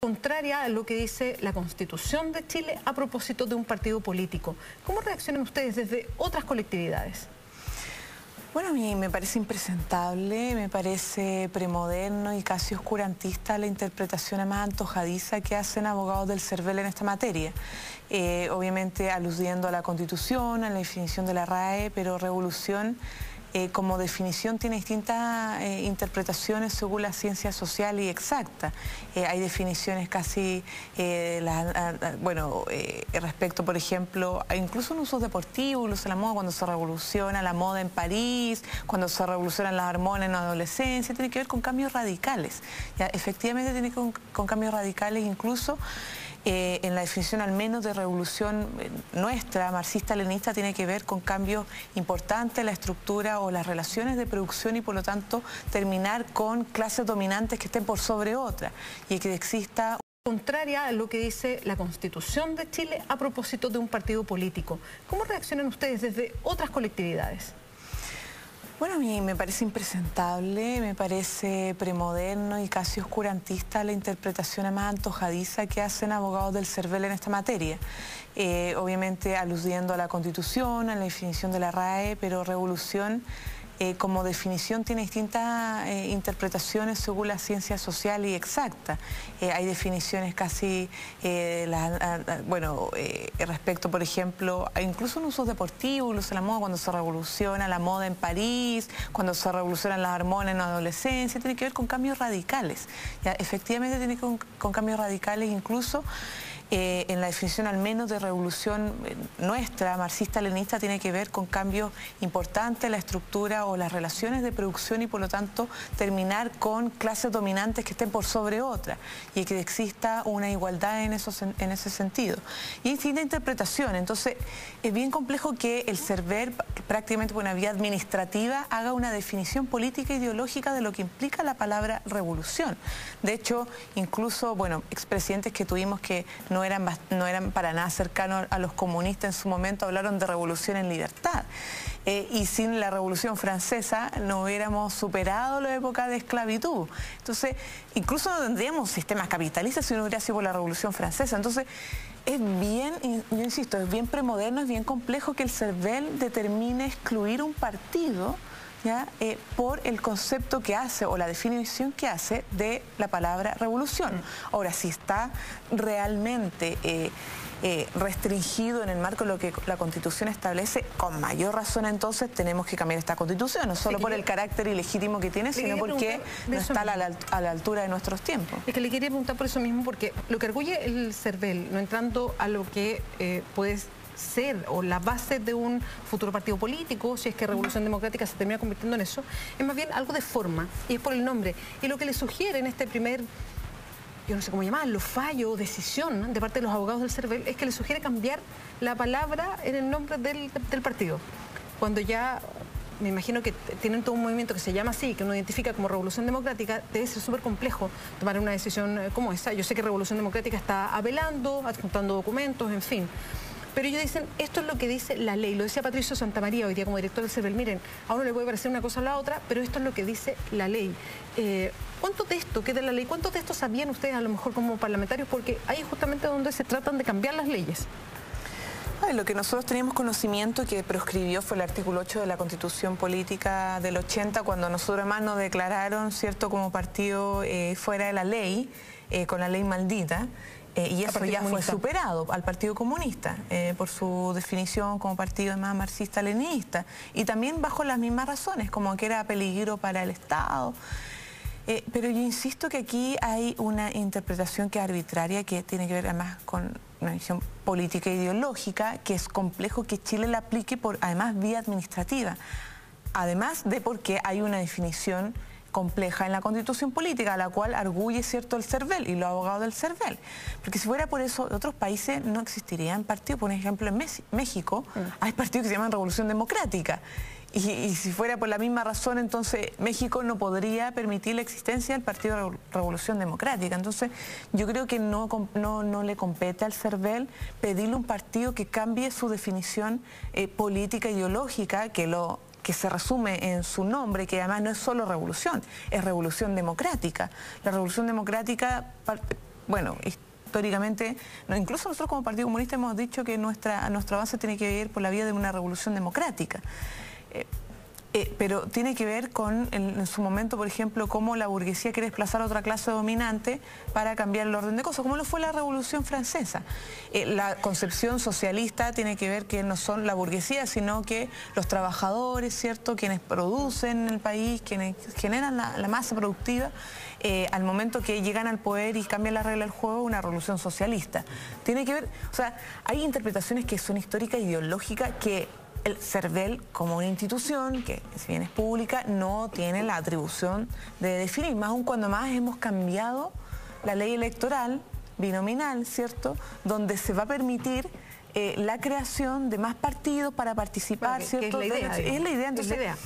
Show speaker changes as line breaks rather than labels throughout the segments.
Contraria a lo que dice la Constitución de Chile a propósito de un partido político. ¿Cómo reaccionan ustedes desde otras colectividades?
Bueno, a mí me parece impresentable, me parece premoderno y casi oscurantista la interpretación más antojadiza que hacen abogados del CERVEL en esta materia. Obviamente aludiendo a la Constitución, a la definición de la RAE, pero revolución como definición tiene distintas interpretaciones según la ciencia social y exacta. Hay definiciones casi, respecto, por ejemplo, incluso en usos deportivos, uso de la moda, cuando se revoluciona la moda en París, cuando se revolucionan las hormonas en la adolescencia, tiene que ver con cambios radicales. ¿Ya? Efectivamente tiene que ver con cambios radicales, incluso en la definición al menos de revolución nuestra, marxista-leninista, tiene que ver con cambios importantes en la estructura o las relaciones de producción y por lo tanto terminar con clases dominantes que estén por sobre otras y que exista...
Contraria a lo que dice la Constitución de Chile a propósito de un partido político. ¿Cómo reaccionan ustedes desde otras colectividades?
Bueno, a mí me parece impresentable, me parece premoderno y casi oscurantista la interpretación más antojadiza que hacen abogados del CERVEL en esta materia. Obviamente aludiendo a la Constitución, a la definición de la RAE, pero revolución como definición tiene distintas interpretaciones según la ciencia social y exacta. Hay definiciones casi, respecto, por ejemplo, incluso en usos deportivos, uso de la moda, cuando se revoluciona la moda en París, cuando se revolucionan las hormonas en la adolescencia, tiene que ver con cambios radicales. ¿Ya? Efectivamente tiene que ver con cambios radicales, incluso en la definición al menos de revolución nuestra, marxista-leninista, tiene que ver con cambios importantes en la estructura o las relaciones de producción y por lo tanto terminar con clases dominantes que estén por sobre otras y que exista una igualdad en ese sentido. Y hay distinta interpretación, entonces es bien complejo que el CERVEL, prácticamente por una vía administrativa, haga una definición política e ideológica de lo que implica la palabra revolución. De hecho, incluso, expresidentes que tuvimos que no eran para nada cercanos a los comunistas en su momento, hablaron de revolución en libertad. Y sin la Revolución Francesa no hubiéramos superado la época de esclavitud. Entonces, incluso no tendríamos sistemas capitalistas si no hubiera sido por la Revolución Francesa. Entonces, es bien, yo insisto, es bien premoderno, es bien complejo que el CERVEL determine excluir un partido, ¿ya? Por el concepto que hace o la definición que hace de la palabra revolución. Ahora, si está realmente restringido en el marco de lo que la Constitución establece, con mayor razón entonces tenemos que cambiar esta Constitución, no solo por el carácter ilegítimo que tiene, sino porque no está a la altura de nuestros tiempos.
Es que le quería preguntar por eso mismo, porque lo que arguye el CERVEL, no entrando a lo que puede ser o la base de un futuro partido político, si es que Revolución Democrática se termina convirtiendo en eso, es más bien algo de forma, y es por el nombre. Y lo que le sugiere en este primer, yo no sé cómo llamarlo, fallo o decisión de parte de los abogados del CERVEL, es que le sugiere cambiar la palabra en el nombre del partido. Cuando ya, me imagino que tienen todo un movimiento que se llama así, que uno identifica como Revolución Democrática, debe ser súper complejo tomar una decisión como esa. Yo sé que Revolución Democrática está apelando, adjuntando documentos, en fin. Pero ellos dicen, esto es lo que dice la ley. Lo decía Patricio Santamaría hoy día como director del CERVEL. Miren, a uno le puede parecer una cosa a la otra, pero esto es lo que dice la ley. ¿Cuánto de esto queda en la ley? ¿Cuántos de esto sabían ustedes a lo mejor como parlamentarios? Porque ahí es justamente donde se tratan de cambiar las leyes.
Lo que nosotros teníamos conocimiento que proscribió fue el artículo 8 de la Constitución Política del 80, cuando nosotros además nos declararon, ¿cierto?, como partido fuera de la ley, con la ley maldita. Y eso ya fue superado al Partido Comunista por su definición como partido más marxista-leninista y también bajo las mismas razones, como que era peligro para el Estado. Pero yo insisto que aquí hay una interpretación que es arbitraria, que tiene que ver además con una visión política e ideológica, que es complejo que Chile la aplique por además vía administrativa, además de porque hay una definición compleja en la Constitución Política, a la cual arguye, ¿cierto?, el CERVEL y los abogados del CERVEL. Porque si fuera por eso, en otros países no existirían partidos. Por ejemplo, en México hay partidos que se llaman Revolución Democrática. Y si fuera por la misma razón, entonces México no podría permitir la existencia del Partido Revolución Democrática. Entonces yo creo que no le compete al CERVEL pedirle a un partido que cambie su definición política, ideológica, que se resume en su nombre, que además no es solo revolución, es revolución democrática. La revolución democrática bueno, históricamente, incluso nosotros como Partido Comunista hemos dicho que nuestra base tiene que ir por la vía de una revolución democrática. Pero tiene que ver con, en su momento, por ejemplo, cómo la burguesía quiere desplazar a otra clase dominante para cambiar el orden de cosas, como lo fue la Revolución Francesa. La concepción socialista tiene que ver que no son la burguesía, sino que los trabajadores, ¿cierto?, quienes producen en el país, quienes generan la masa productiva, al momento que llegan al poder y cambian la regla del juego, una revolución socialista. Tiene que ver, o sea, hay interpretaciones que son históricas, ideológicas, que el CERVEL, como una institución que, si bien es pública, no tiene la atribución de definir, más aún cuando más hemos cambiado la ley electoral binominal, ¿cierto?, donde se va a permitir la creación de más partidos para participar, ¿cierto?
Es la idea.
Es la idea, entonces...
Es la idea.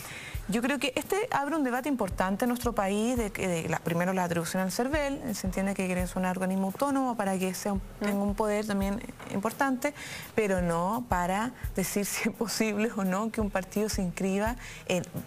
Yo creo que abre un debate importante en nuestro país, primero la atribución al CERVEL, se entiende que es un organismo autónomo para que tenga un poder también importante, pero no para decir si es posible o no que un partido se inscriba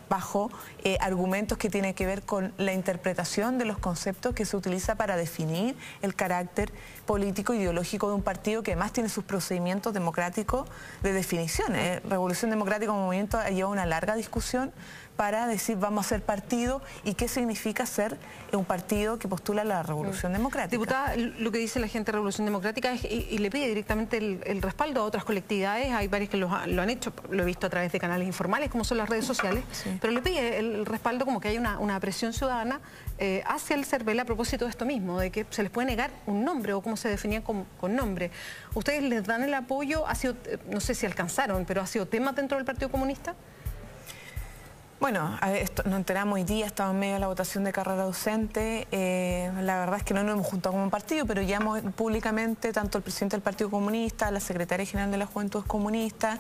bajo argumentos que tienen que ver con la interpretación de los conceptos que se utiliza para definir el carácter político ideológico de un partido que además tiene sus procedimientos democráticos de definición. Revolución Democrática como movimiento ha llevado una larga discusión para decir vamos a ser partido y qué significa ser un partido que postula la Revolución Democrática.
Diputada, lo que dice la gente de Revolución Democrática es, y le pide directamente el respaldo a otras colectividades, hay varios que lo han hecho, lo he visto a través de canales informales como son las redes sociales, sí, pero le pide el respaldo como que hay una presión ciudadana hacia el CERVEL a propósito de esto mismo, de que se les puede negar un nombre o cómo se definían con nombre. ¿Ustedes les dan el apoyo? ¿Ha sido, no sé si alcanzaron, pero ha sido tema dentro del Partido Comunista?
Bueno, nos enteramos hoy día, estamos en medio de la votación de carrera docente. La verdad es que no nos hemos juntado como un partido, pero ya públicamente, tanto el presidente del Partido Comunista, la secretaria general de la Juventud Comunista,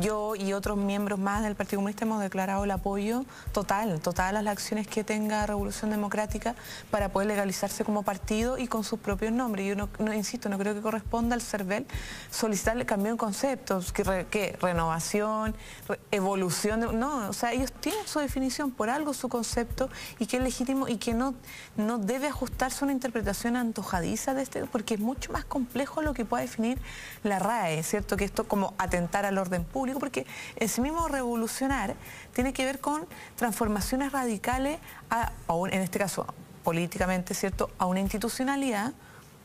yo y otros miembros más del Partido Comunista hemos declarado el apoyo total a las acciones que tenga Revolución Democrática para poder legalizarse como partido y con sus propios nombres. Yo no insisto, no creo que corresponda al CERVEL solicitarle cambio de conceptos, que renovación, evolución, no, o sea, ellos tienen su definición, por algo su concepto, y que es legítimo y que no debe ajustarse a una interpretación antojadiza de porque es mucho más complejo lo que pueda definir la RAE, ¿cierto? Que esto como atentar al orden público, porque en sí mismo revolucionar tiene que ver con transformaciones radicales, en este caso políticamente, ¿cierto?, a una institucionalidad,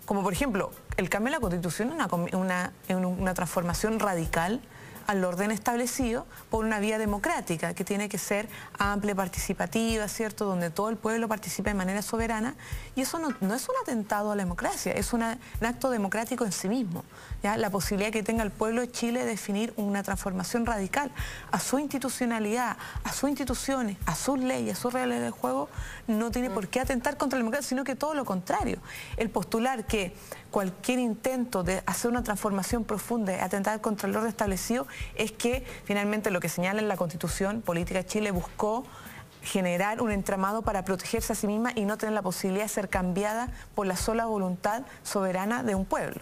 como por ejemplo el cambio de la Constitución es una transformación radical al orden establecido por una vía democrática que tiene que ser amplia, participativa, ¿cierto?, donde todo el pueblo participa de manera soberana, y eso no es un atentado a la democracia, es un acto democrático en sí mismo, ¿ya? La posibilidad que tenga el pueblo de Chile de definir una transformación radical a su institucionalidad, a sus instituciones, a sus leyes, a sus reglas del juego, no tiene por qué atentar contra la democracia, sino que todo lo contrario. El postular que cualquier intento de hacer una transformación profunda y atentar contra el orden establecido es que finalmente lo que señala en la Constitución Política de Chile buscó generar un entramado para protegerse a sí misma y no tener la posibilidad de ser cambiada por la sola voluntad soberana de un pueblo.